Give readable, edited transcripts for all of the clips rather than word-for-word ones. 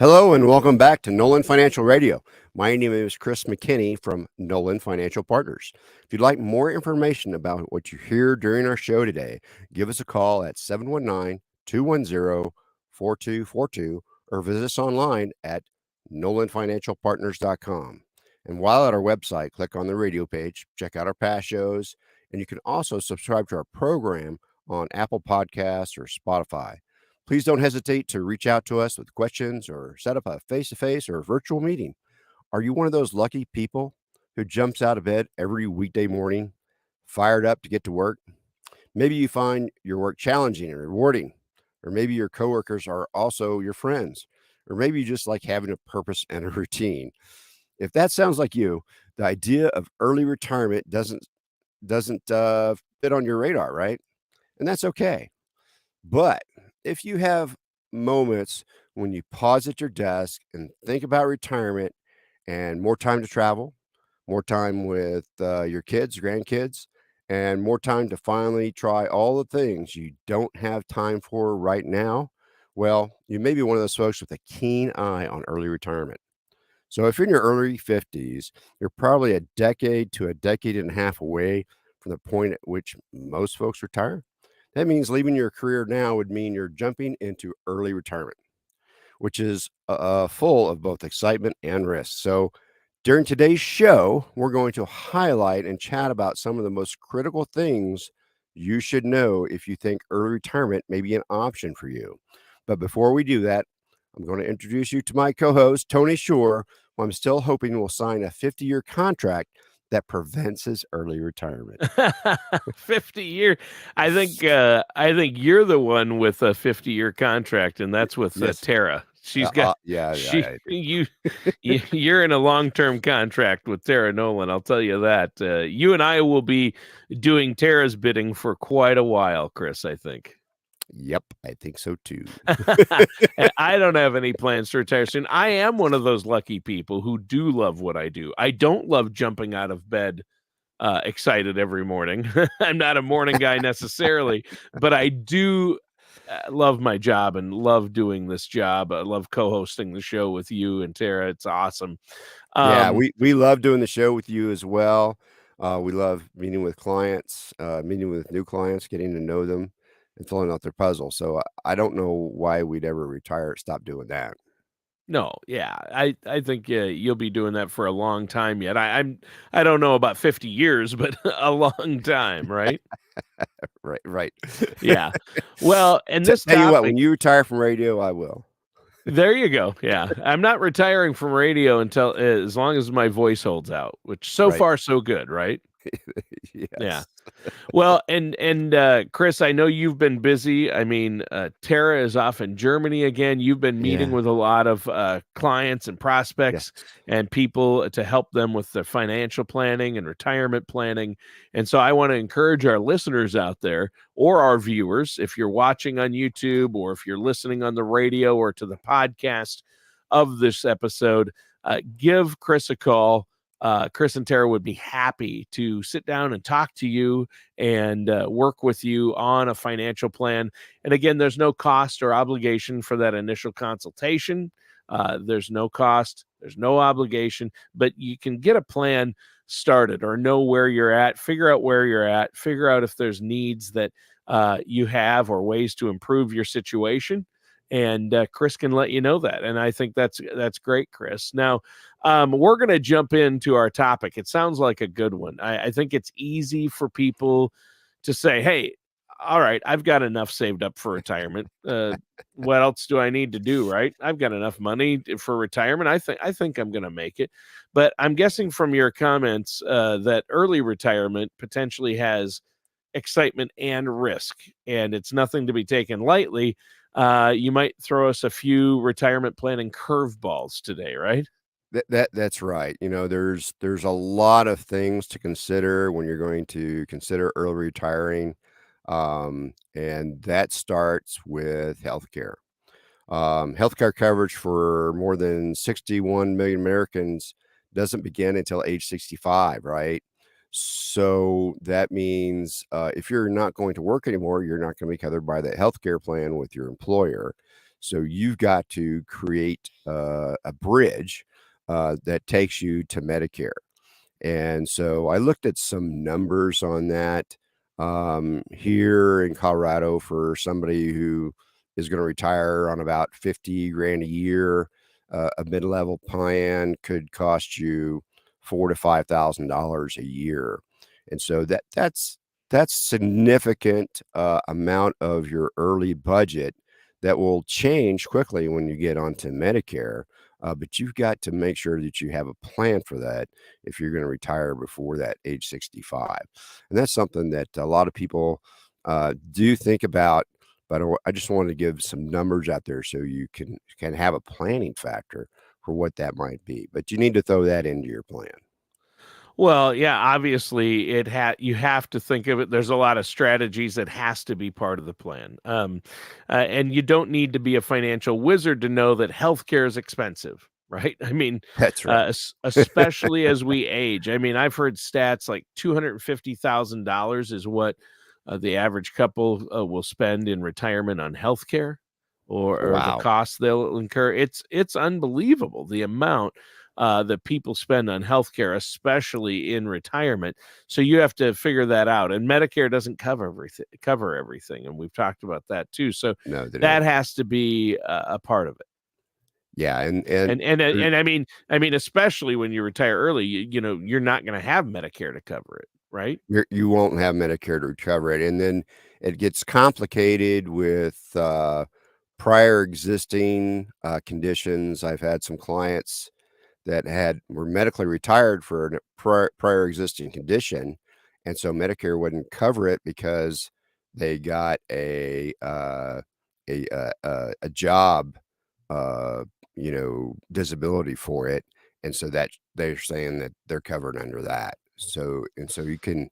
Hello and welcome back to Nolan Financial Radio. My name is Chris McKinney from Nolan Financial Partners. If you'd like more information about what you hear during our show today, give us a call at 719-210-4242 or visit us online at nolanfinancialpartners.com. And while at our website, click on the radio page, check out our past shows, and you can also subscribe to our program on Apple Podcasts or Spotify. Please don't hesitate to reach out to us with questions or set up a face-to-face or virtual meeting. Are you one of those lucky people who jumps out of bed every weekday morning, fired up to get to work? Maybe you find your work challenging and rewarding, or maybe your coworkers are also your friends, or maybe you just like having a purpose and a routine. If that sounds like you, the idea of early retirement doesn't fit on your radar, right? And that's okay. But if you have moments when you pause at your desk and think about retirement and more time to travel, more time with your kids, grandkids, and more time to finally try all the things you don't have time for right now, well, you may be one of those folks with a keen eye on early retirement. So if you're in your early 50s, you're probably a decade to a decade and a half away from the point at which most folks retire. That means leaving your career now would mean you're jumping into early retirement, which is full of both excitement and risk. So during today's show, we're going to highlight and chat about some of the most critical things you should know if you think early retirement may be an option for you. But before we do that, I'm going to introduce you to my co-host, Tony Shore, who I'm still hoping will sign a 50-year contract that prevents his early retirement. 50 year. I think you're the one with a 50-year contract, and that's with Tara. She's got you're in a long-term contract with Tara Nolan. I'll tell you that. You and I will be doing Tara's bidding for quite a while, Chris, I think. Yep, I think so too. I don't have any plans to retire soon. I am one of those lucky people who do love what I do. I don't love jumping out of bed excited every morning. I'm not a morning guy necessarily, but I do love my job and love doing this job. I love co-hosting the show with you and Tara. It's awesome. Yeah, we love doing the show with you as well. We love meeting with clients, meeting with new clients, getting to know them and filling out their puzzle. So I don't know why we'd ever stop doing that. No, yeah, I think you'll be doing that for a long time yet. I don't know about 50 years, but a long time, right? Right. Yeah. Well, and this tell you what, when you retire from radio, I will. There you go. Yeah, I'm not retiring from radio until as long as my voice holds out, which so far so good, right? Yes. Yeah. Well, and Chris, I know you've been busy. I mean, Tara is off in Germany again. You've been meeting with a lot of clients and prospects and people to help them with their financial planning and retirement planning. And so I want to encourage our listeners out there or our viewers, if you're watching on YouTube or if you're listening on the radio or to the podcast of this episode, give Chris a call. Chris and Tara would be happy to sit down and talk to you and work with you on a financial plan. And again, there's no cost or obligation for that initial consultation. There's no cost, there's no obligation, but you can get a plan started or know where you're at, figure out where you're at, figure out if there's needs that you have or ways to improve your situation. And Chris can let you know that. And I think that's great, Chris. Now, we're going to jump into our topic. It sounds like a good one. I think it's easy for people to say, hey, all right, I've got enough saved up for retirement. What else do I need to do, right? I've got enough money for retirement. I think I'm going to make it. But I'm guessing from your comments that early retirement potentially has excitement and risk, and it's nothing to be taken lightly. You might throw us a few retirement planning curveballs today, right? That's right. You know, there's a lot of things to consider when you're going to consider early retiring, and that starts with healthcare. Healthcare coverage for more than 61 million Americans doesn't begin until age 65, right? So that means if you're not going to work anymore, you're not going to be covered by that healthcare plan with your employer. So you've got to create a bridge that takes you to Medicare. And so I looked at some numbers on that here in Colorado for somebody who is going to retire on about 50 grand a year. A mid-level plan could cost you $4,000 to $5,000 a year, and so that's significant amount of your early budget that will change quickly when you get onto Medicare. But you've got to make sure that you have a plan for that if you're going to retire before that age 65. And that's something that a lot of people do think about. But I just wanted to give some numbers out there so you can have a planning factor for what that might be. But you need to throw that into your plan. Well, yeah, obviously you have to think of it. There's a lot of strategies that has to be part of the plan. And you don't need to be a financial wizard to know that healthcare is expensive, right? I mean, That's right. Especially as we age. I mean, I've heard stats like $250,000 is what the average couple will spend in retirement on healthcare, or the Wow. costs they'll incur. It's unbelievable the amount that people spend on healthcare, especially in retirement. So you have to figure that out. And Medicare doesn't cover everything. And we've talked about that too. So No, they that don't. has to be a part of it. Yeah, and I mean, especially when you retire early, you're not going to have Medicare to cover it, right? you won't have Medicare to cover it, and then it gets complicated with prior existing conditions. I've had some clients that were medically retired for a prior existing condition, and so Medicare wouldn't cover it because they got a job, uh, disability for it, and so that they're saying that they're covered under that. So you can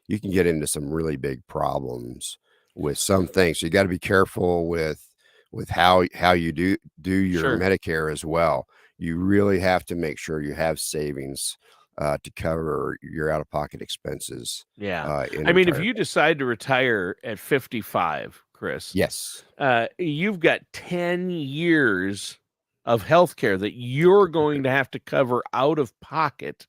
get into some really big problems with some things. So you got to be careful with how you do your Sure. Medicare as well. You really have to make sure you have savings to cover your out-of-pocket expenses Yeah. in I mean, if retirement. you decide to retire at 55, Chris, Yes. you've got 10 years of healthcare that you're going to have to cover out of pocket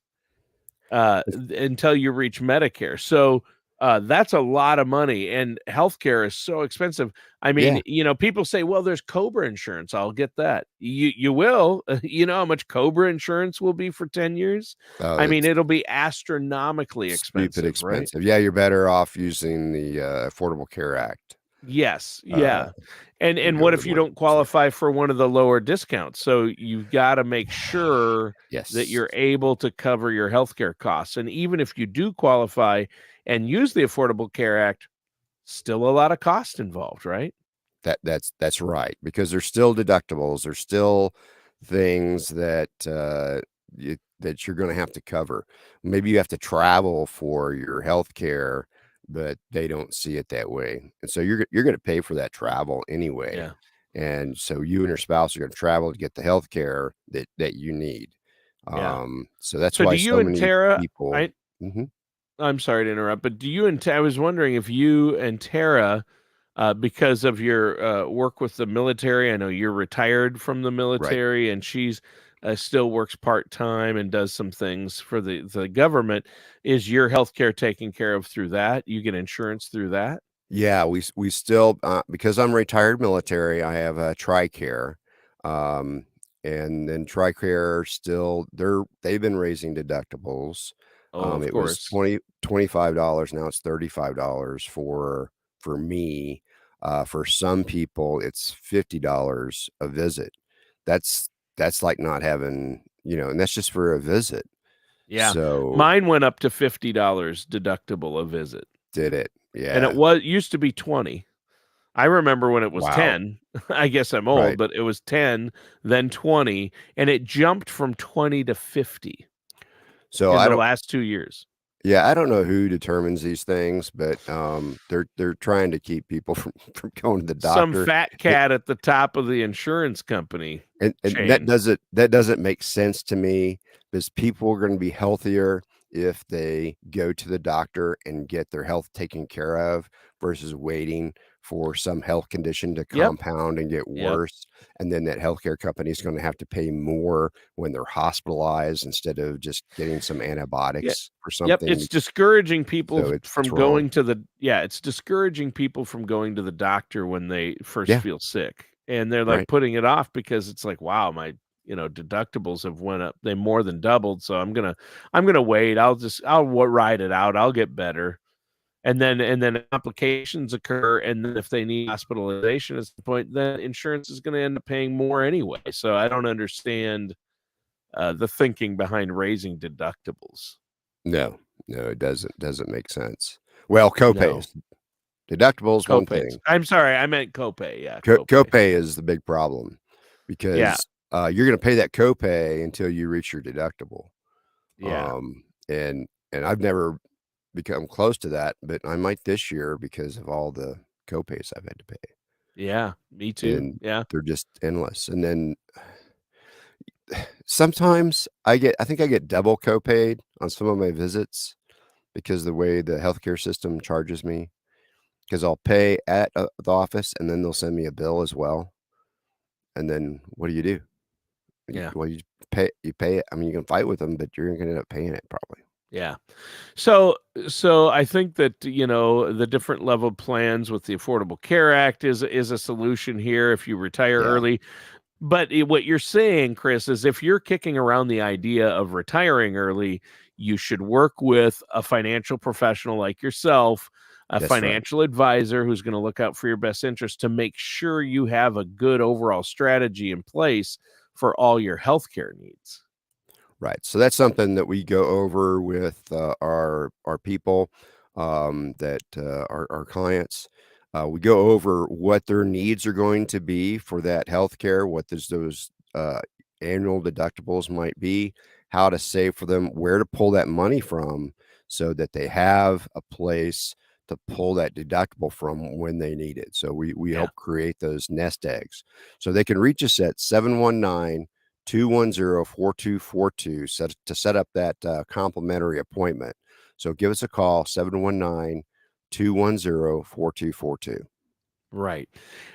until you reach Medicare. So that's a lot of money, and healthcare is so expensive. I Yeah. mean, people say, well, there's Cobra insurance. I'll get that. You will. You know how much Cobra insurance will be for 10 years? Oh, I mean, it's it'll be astronomically stupid expensive, right? expensive. Yeah, you're better off using the Affordable Care Act Yes, uh, yeah. And go what to the if you don't 1%. qualify for one of the lower discounts? So you've got to make sure that Yes. you're able to cover your healthcare costs. And even if you do qualify and use the Affordable Care Act, still a lot of cost involved, right? That's right, because there's still deductibles. There's still things that that you're going to have to cover. Maybe you have to travel for your health care, but they don't see it that way. And so you're going to pay for that travel anyway. Yeah. And so you and your spouse are going to travel to get the health care that you need. Yeah. So that's So do why you so and many Tara, people. Mhm. I'm sorry to interrupt, but I was wondering if you and Tara, because of your work with the military, I know you're retired from the Right. military, and she's still works part time and does some things for the government. Is your healthcare taken care of through that? You get insurance through that? Yeah, we still because I'm retired military, I have a TRICARE, um, and then TRICARE still they've been raising deductibles. Oh, of It was course. $25, now it's $35 for me. For some people, it's $50 a visit. That's like not having, and that's just for a visit. Yeah, So mine went up to $50 deductible a visit, did it? and Yeah. used to be 20. I remember when it was Wow. 10. I guess I'm old, Right. but it was 10, then 20, and it jumped from 20 to 50 So in I the don't. last 2 years. Yeah, I don't know who determines these things, but, they're trying to keep people from going to the Some doctor, fat and cat at the top of the insurance company and chain. that doesn't make sense to me, because people are gonna be healthier if they go to the doctor and get their health taken care of versus waiting for some health condition to Yep. compound and get Yep. worse. And then that healthcare company is going to have to pay more when they're hospitalized instead of just getting some Yeah. antibiotics for Yep. something. It's discouraging people So it's from wrong. going to it's discouraging people from going to the doctor when they first Yeah. feel sick. And they're like Right. putting it off because it's like, wow, my, deductibles have went up. They more than doubled. So I'm gonna wait. I'll ride it out. I'll get better. And then complications occur, and then if they need hospitalization at the point, then insurance is going to end up paying more anyway. So I don't understand the thinking behind raising deductibles. No, it doesn't make sense. Well, No, copays, deductibles, one copays. thing. I'm sorry, I meant copay. Yeah, copay. Copay is the big problem Yeah, because you're going to pay that copay until you reach your deductible. yeah, And I've never become close to that, but I might this year because of all the copays I've had to pay, yeah. Me too. and Yeah, they're just endless. And then sometimes I think I get double copaid on some of my visits because the way the healthcare system charges me. Because I'll pay at the office and then they'll send me a bill as well. And then what do you do? yeah, Well, you pay it. I mean, you can fight with them, but you're going to end up paying it probably. yeah. So I think that the different level plans with the Affordable Care Act is a solution here if you retire Yeah, early. But what you're saying, Chris, is if you're kicking around the idea of retiring early, you should work with a financial professional like yourself, a that's right. financial advisor who's going to look out for your best interest to make sure you have a good overall strategy in place for all your healthcare needs. Right. So that's something that we go over with our people, that our clients. We go over what their needs are going to be for that health care, what those annual deductibles might be, how to save for them, where to pull that money from so that they have a place to pull that deductible from when they need it. So we Yeah. help create those nest eggs. So they can reach us at 719-210-4242 to set up that complimentary appointment. So give us a call, 719-210-4242. Right.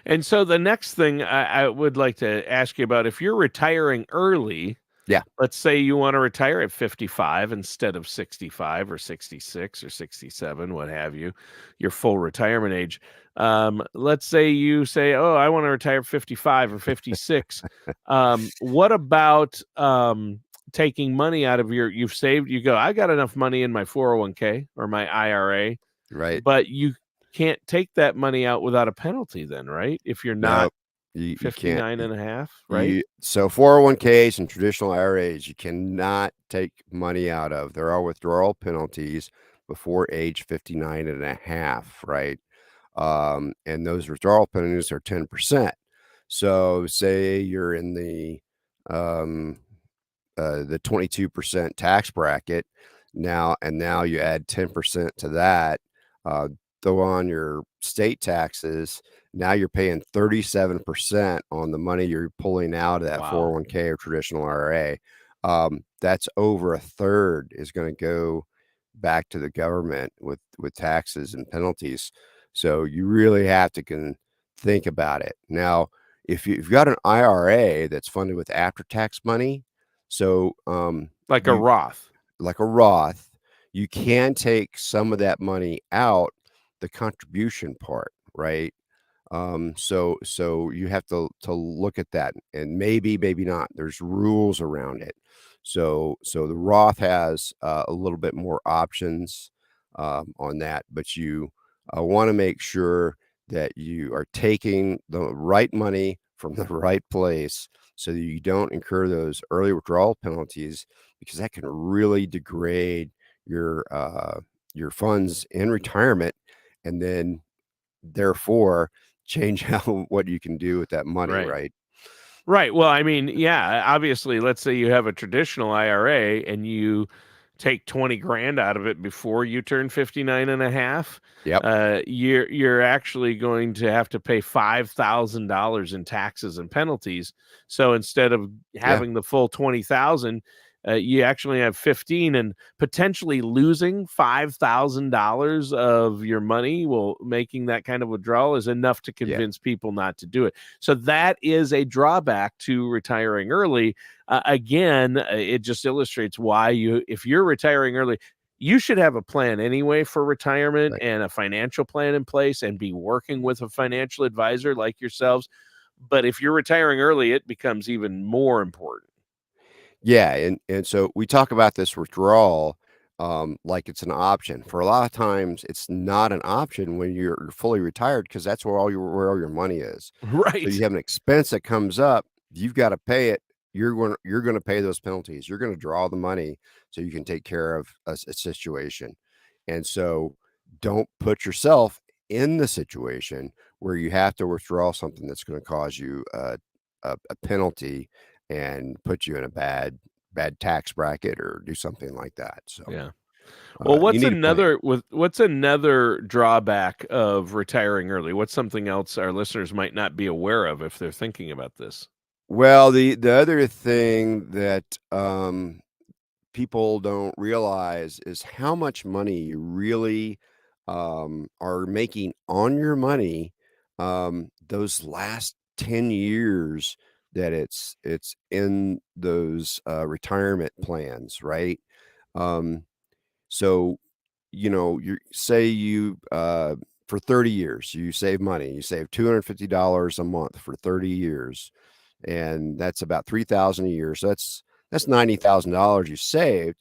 And so the next thing I would like to ask you about, if you're retiring early, Yeah. let's say you want to retire at 55 instead of 65 or 66 or 67, what have you, your full retirement age. Let's say you say, oh, I want to retire at 55 or 56. What about taking money out of you've saved, you go, I got enough money in my 401k or my IRA, Right. but you can't take that money out without a penalty then, right? If you're No, not you can't. 59 and a half, right? So 401ks and traditional IRAs, you cannot take money out of. There are withdrawal penalties before age 59 and a half, right? And those withdrawal penalties are 10%. So say you're in um, the 22% tax bracket now you add 10% to that, uh, throw on your state taxes. Now you're paying 37% on the money you're pulling out of that Wow. 401k or traditional IRA. That's over a third is going to go back to the government with taxes and penalties. So you really have to think about it. Now, if you've got an IRA that's funded with after-tax money, so Like a you Roth. like a Roth, you can take some of that money out, the contribution part, right? So you have to look at that, and maybe not. There's rules around it. So the Roth has a little bit more options on that, but you want to make sure that you are taking the right money from the right place so that you don't incur those early withdrawal penalties, because that can really degrade your funds in retirement, and then therefore change what you can do with that money, Right. right? Right. Well, I mean, yeah, obviously, let's say you have a traditional IRA and you take 20 grand out of it before you turn 59 and a half. Yep. You're actually going to have to pay $5,000 in taxes and penalties. So instead of Yeah. having the full 20,000, you actually have 15, and potentially losing $5,000 of your money, making that kind of withdrawal is enough to convince people not to do it. So that is a drawback to retiring early. Again, it just illustrates why if you're retiring early, you should have a plan anyway for retirement, and a financial plan in place, and be working with a financial advisor like yourselves. But if you're retiring early, it becomes even more important. Yeah, and so we talk about this withdrawal, like it's an option. For a lot of times, it's not an option when you're fully retired, because that's where all your money is. So you Right. have an expense that comes up, you've got to pay it. You're gonna pay those penalties. You're gonna draw the money so you can take care of a situation. And so don't put yourself in the situation where you have to withdraw something that's going to cause you a penalty and put you in a bad tax bracket or do something like that. So, Yeah. Well, you need a plan. what's another drawback of retiring early? What's something else our listeners might not be aware of if they're thinking about this? Well, the other thing that, people don't realize is how much money you really, are making on your money, those last 10 years that it's in those, retirement plans, right? Um, so, you say for 30 years, you save money, you save $250 a month for 30 years, and that's about 3,000 a year. So that's $90,000 you saved,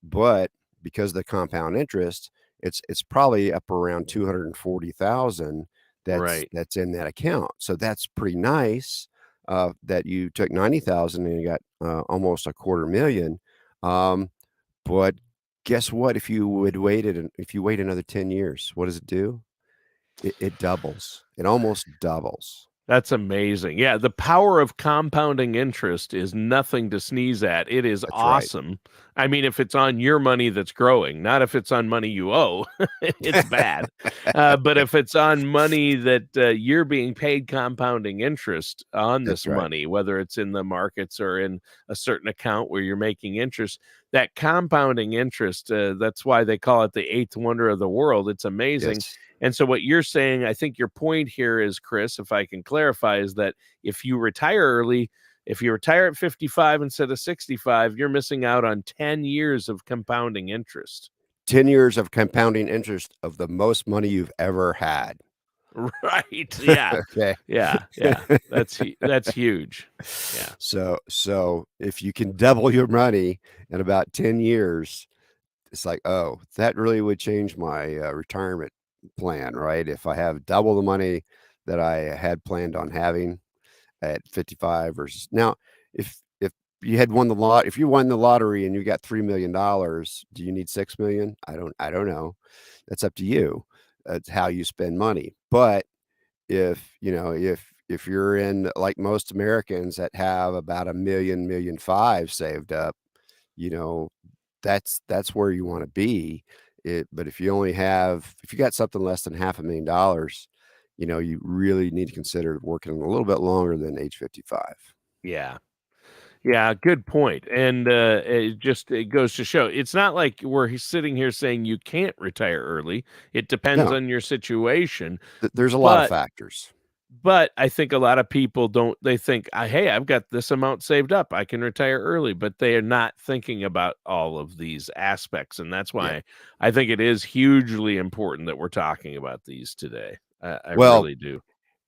but because of the compound interest, it's probably up around 240,000 Right. that's in that account. So that's pretty nice, that you took 90,000 and you got, almost a quarter million. But guess what? If you wait another 10 years, what does it do? It doubles. It almost doubles. That's amazing. Yeah, the power of compounding interest is nothing to sneeze at. It is That's right. awesome. I mean, if it's on your money that's growing, not if it's on money you owe, it's bad. But if it's on money that you're being paid compounding interest on That's this right. money, whether it's in the markets or in a certain account where you're making interest, that compounding interest, that's why they call it the eighth wonder of the world. It's amazing. Yes. And so what you're saying, I think your point here is, Chris, if I can clarify, is that if you retire early, if you retire at 55 instead of 65, you're missing out on 10 years of compounding interest. 10 years of compounding interest of the most money you've ever had. Right. Yeah. Okay. Yeah. Yeah. That's huge. Yeah. So if you can double your money in about 10 years, it's like, "Oh, that really would change my, retirement plan," right? If I have double the money that I had planned on having at 55 versus now, if if you won the lottery and you got $3,000,000, do you need 6,000,000? I don't know. That's up to you. That's how you spend money. But if you're in like most Americans that have about a million five saved up, you know, that's where you wanna be. But if you got something less than $500,000, you really need to consider working a little bit longer than age 55. Yeah. Yeah, good point. And it goes to show it's not like we're sitting here saying you can't retire early. It depends No, on your situation. there's a lot of But factors. I think a lot of people don't, they think, hey, I've got this amount saved up. I can retire early, but they are not thinking about all of these aspects. And that's Yeah. why I think it is hugely important that we're talking about these today. I Well, really do.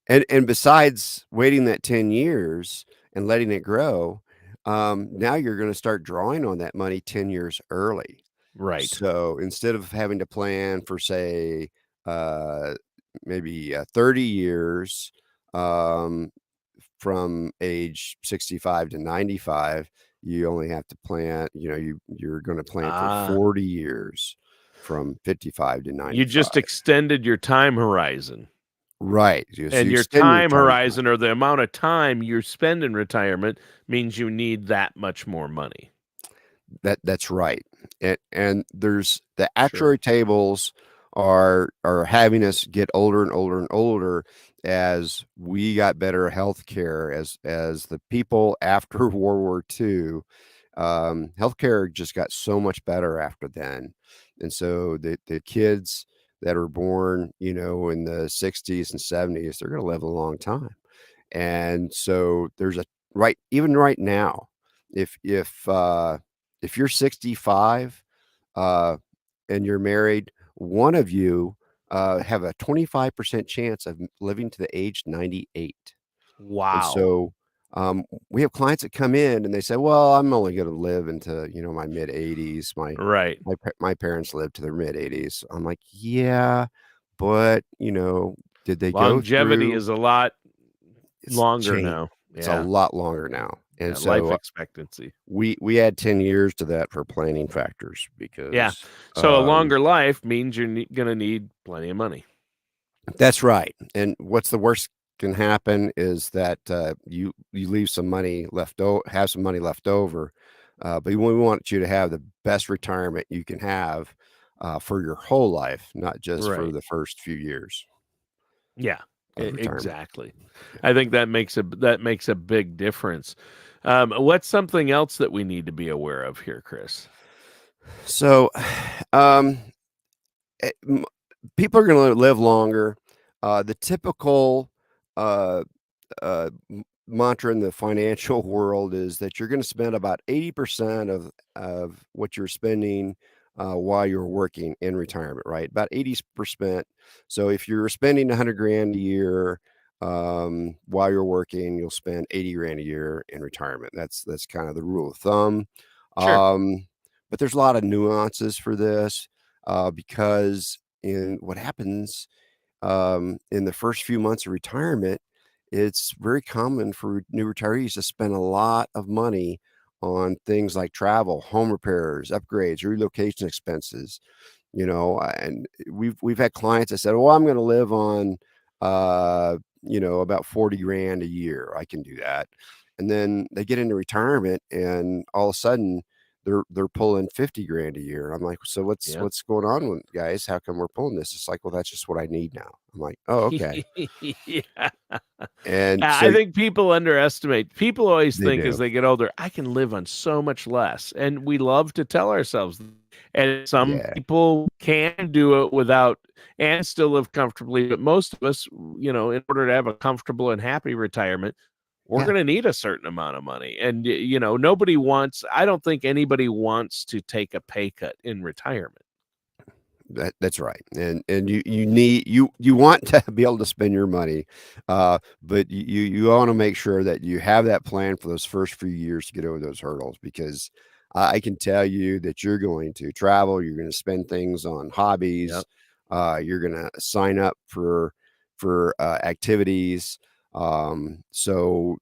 and besides waiting that 10 years and letting it grow, now you're gonna start drawing on that money 10 years early. Right. So instead of having to plan for, say, uh, maybe 30 years, um, from age 65 to 95, you only have to plan, you're going to plan for Ah, 40 years from 55 to you 95. just extended your time horizon. Right. So And you your extend your time retirement plan. horizon, or the amount of time you spend in retirement, means you need that much more money. That's right. And there's the Sure. actuary tables are having us get older and older and older as we got better health care, as the people after World War II, Healthcare just got so much better after then. And so the kids that are born, in the 60s and 70s, they're going to live a long time. And so there's even right now, if you're 65 and you're married, one of you have a 25% chance of living to the age 98. And Wow. so we have clients that come in and they say, "Well, I'm only going to live into my mid 80s. Right. My parents lived to their mid 80s." I'm like, "Yeah, but did they go Longevity through?" is a lot It's longer changed. now. It's a Yeah. lot longer now, and Yeah, life so expectancy. we add 10 years to that for planning factors Yeah. because So a longer life means you're gonna need plenty of money. that's right. And what's the worst can happen is that you leave some money have some money left over, but we want you to have the best retirement you can have for your whole life, not just for Right. the first few years Yeah. of retirement. Exactly. Yeah. I think that makes a big difference. What's something else that we need to be aware of here, Chris? So, um, people are going to live longer. The typical uh, mantra in the financial world is that you're going to spend about 80% of what you're spending while you're working in retirement, right? About 80%. So if you're spending 100 grand a year while you're working, you'll spend 80 grand a year in retirement. That's kind of the rule of thumb. Sure. But there's a lot of nuances for this because in what happens in the first few months of retirement, it's very common for new retirees to spend a lot of money on things like travel, home repairs, upgrades, relocation expenses. And we've had clients that said, "Well, I'm going to live on, about 40 grand a year. I can do that." And then they get into retirement, and all of a sudden, they're pulling 50 grand a year. I'm like, "So Yeah. what's going on with guys? How come we're pulling this?" It's like, "Well, that's just what I need now." I'm like, "Oh, okay." Yeah. And I so think people always they think as do. they get older, I can live on so much less. And we love to tell ourselves and some Yeah. people can do it without and still live comfortably. But most of us, in order to have a comfortable and happy retirement, we're Yeah. going to need a certain amount of money. And, I don't think anybody wants to take a pay cut in retirement. That's right. And you want to be able to spend your money, but you want to make sure that you have that plan for those first few years to get over those hurdles because I can tell you that you're going to travel, you're going to spend things on hobbies, Yep. you're going to sign up for activities. So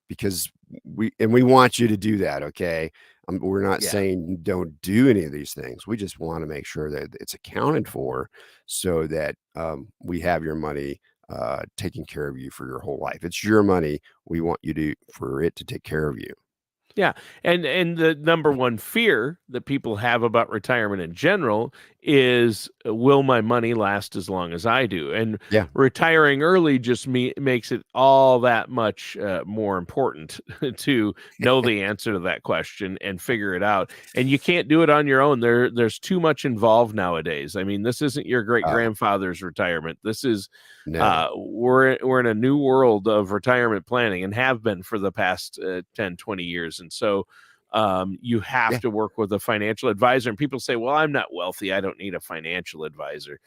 because we want you to do that, okay? We're not Yeah. saying don't do any of these things. We just want to make sure that it's accounted for so that we have your money taking care of you for your whole life. It's your money. We want for it to take care of you. Yeah, and the number one fear that people have about retirement in general is, will my money last as long as I do? And Yeah. retiring early just makes it all that much more important to know the answer to that question and figure it out. And you can't do it on your own. There's too much involved nowadays. I mean, this isn't your great Oh, grandfather's retirement. This is no. we're in a new world of retirement planning and have been for the past 10, 20 years. And so you have Yeah. to work with a financial advisor. And people say, well, I'm not wealthy. I don't need a financial advisor.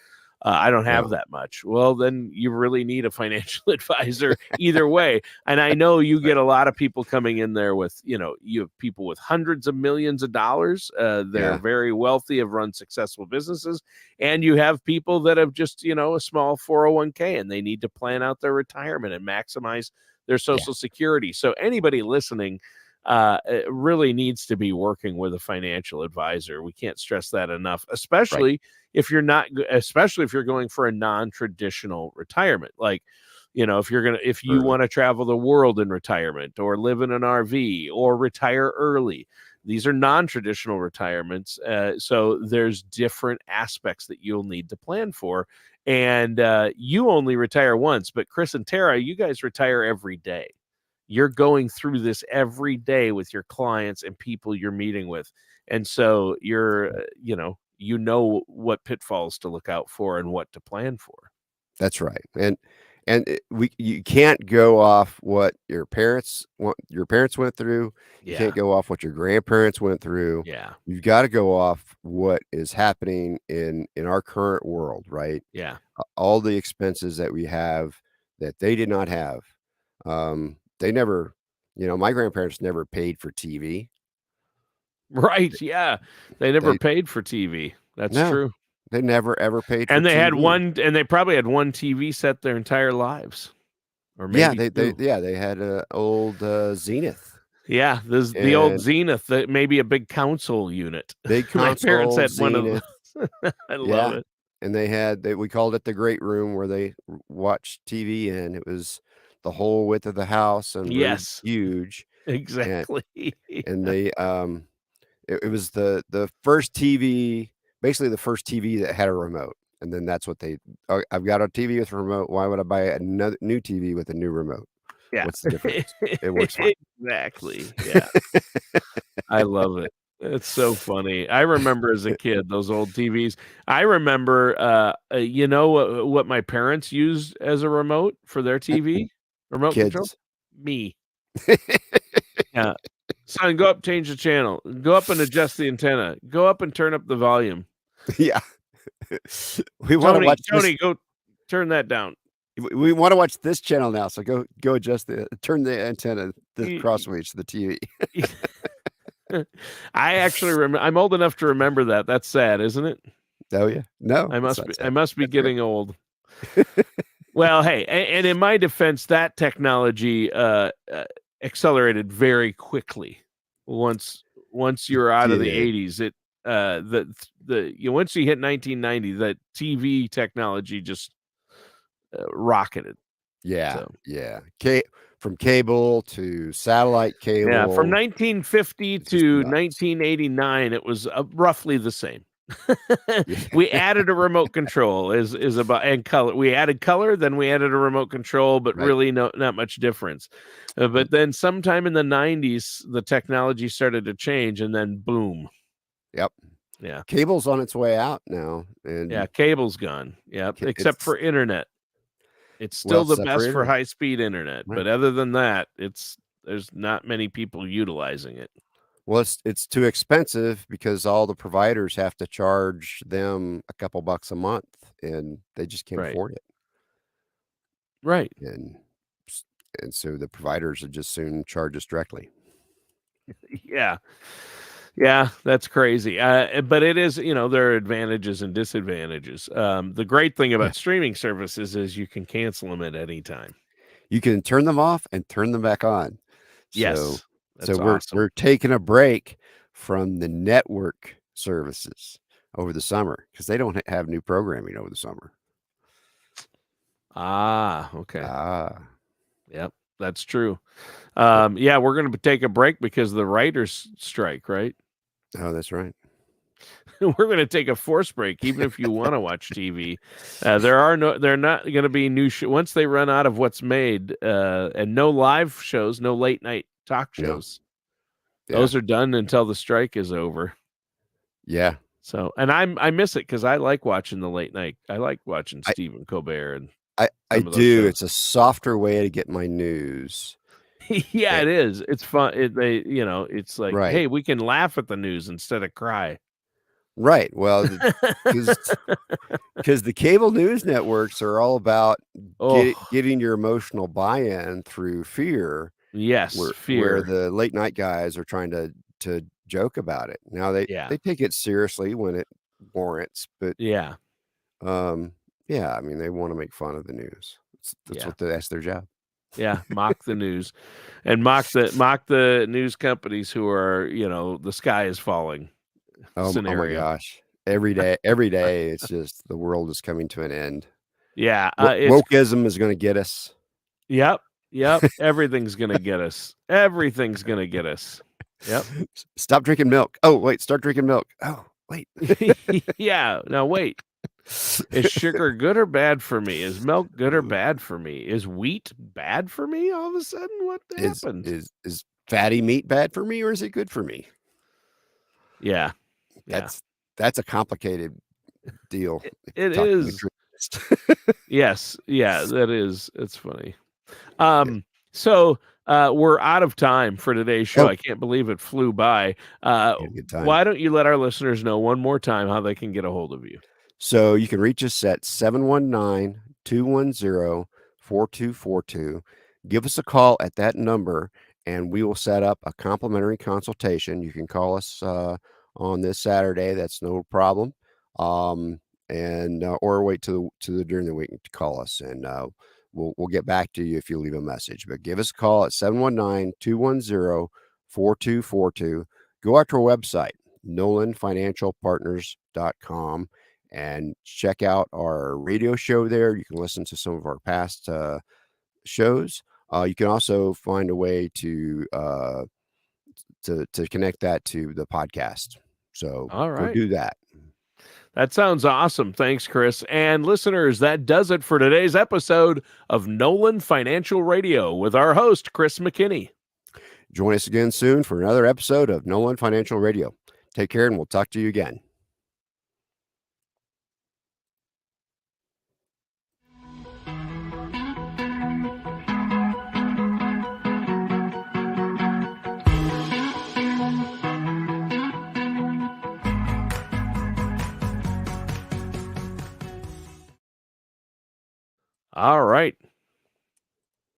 I don't have No. that much. Well, then you really need a financial advisor either way. And I know you Right. get a lot of people coming in there with, you have people with hundreds of millions of dollars. They're Yeah. very wealthy, have run successful businesses. And you have people that have just, a small 401k and they need to plan out their retirement and maximize their Yeah. Social Security. So anybody listening, it really needs to be working with a financial advisor. We can't stress that enough, Right. especially if you're going for a non-traditional retirement. Like, if you Early. want to travel the world in retirement or live in an RV or retire early. These are non-traditional retirements. So there's different aspects that you'll need to plan for. And you only retire once, but Chris and Tara, you guys retire every day. you're going through this every day with your clients and people you're meeting with. And so you're, you know what pitfalls to look out for and what to plan for. That's right. You can't go off what your parents went through. You can't go off what your grandparents went through. Yeah. You've got to go off what is happening in our current world, right? Yeah. All the expenses that we have that they did not have. They never, my grandparents never paid for TV. Right. Yeah. They never paid for TV. That's true. They never ever paid for And they TV. and they probably had one TV set their entire lives. Or maybe they had a old Zenith. Yeah, the old Zenith, maybe a big console unit. Big console. My parents had Zenith. One of those. I love it. And we called it the great room where they watched TV in. It was the whole width of the house and yes, huge. Exactly. And they it was the first TV, basically the first TV that had a remote. And then that's what I've got a TV with a remote. Why would I buy another new TV with a new remote? Yeah. What's the difference? It works fine. Exactly. Yeah. I love it. It's so funny. I remember as a kid, those old TVs. I remember, what my parents used as a remote for their TV? Remote control? Me. Yeah. Son, go up, change the channel. Go up and adjust the antenna. Go up and turn up the volume. Yeah. We want to watch Tony, go turn that down. We want to watch this channel now, so go adjust turn the antenna, the cross switch to the TV. I actually remember. I'm old enough to remember that. That's sad, isn't it? Oh yeah, no, I must be getting old. Well, hey, and in my defense, that technology accelerated very quickly. Once you're out of the 80s, it once you hit 1990, that TV technology just rocketed. Yeah, yeah. From cable to satellite cable. Yeah, from 1950 to 1989, it was roughly the same. We added a remote control is about and color. We added color, then we added a remote control, but really not much difference. But then sometime in the 90s, the technology started to change, and then boom. Yep. Yeah. Cable's on its way out now. And yeah, cable's gone. Yep. Except for internet. It's still the best for high-speed internet, but other than that, there's not many people utilizing it. Well, it's too expensive because all the providers have to charge them a couple bucks a month, and they just can't afford it. Right. And so the providers would just soon charge us directly. Yeah. Yeah, that's crazy. But it is, there are advantages and disadvantages. The great thing about streaming services is you can cancel them at any time. You can turn them off and turn them back on. Yes. So we're taking a break from the network services over the summer because they don't have new programming over the summer. Ah, okay. Yep, that's true. We're going to take a break because of the writers' strike, right? Oh, that's right. We're going to take a forced break, even if you want to watch TV. They're not going to be new once they run out of what's made, and no live shows, no late night talk shows. No. Those are done until the strike is over. Yeah. So, and I miss it because I like watching the late night. I like watching Stephen Colbert and I do. Shows. It's a softer way to get my news. Yeah, it is. It's fun. It's like, hey, we can laugh at the news instead of cry. Right. Well, because the cable news networks are all about getting your emotional buy-in through fear. Yes, where the late night guys are trying to joke about it. Now they take it seriously when it warrants, but yeah, I mean, they want to make fun of the news. That's their job. Yeah, mock the news, and mock the news companies who are, the sky is falling. Scenario. Oh my gosh! Every day, it's just the world is coming to an end. Yeah, wokeism is going to get us. Yep. Everything's going to get us. Everything's going to get us. Yep. Stop drinking milk. Oh wait, start drinking milk. Oh wait. Yeah. Now wait. Is sugar good or bad for me? Is milk good or bad for me? Is wheat bad for me all of a sudden? What happened? Is fatty meat bad for me, or is it good for me? Yeah. That's a complicated deal. It Talking is. nutritionist. Yes. Yeah, that is. It's funny. So we're out of time for today's show. Oh. I can't believe it flew by. Had a good time. Why don't you let our listeners know one more time how they can get a hold of you? So you can reach us at 719-210-4242. Give us a call at that number, and we will set up a complimentary consultation. You can call us on this Saturday. That's no problem. Or wait to the during the week to call us, and we'll get back to you if you leave a message. But give us a call at 719-210-4242. Go out to our website, nolanfinancialpartners.com, and check out our radio show there. You can listen to some of our past shows. You can also find a way to connect that to the podcast. So All right. Go do that. That sounds awesome. Thanks, Chris. And listeners, that does it for today's episode of Nolan Financial Radio with our host, Chris McKinney. Join us again soon for another episode of Nolan Financial Radio. Take care, and we'll talk to you again. All right.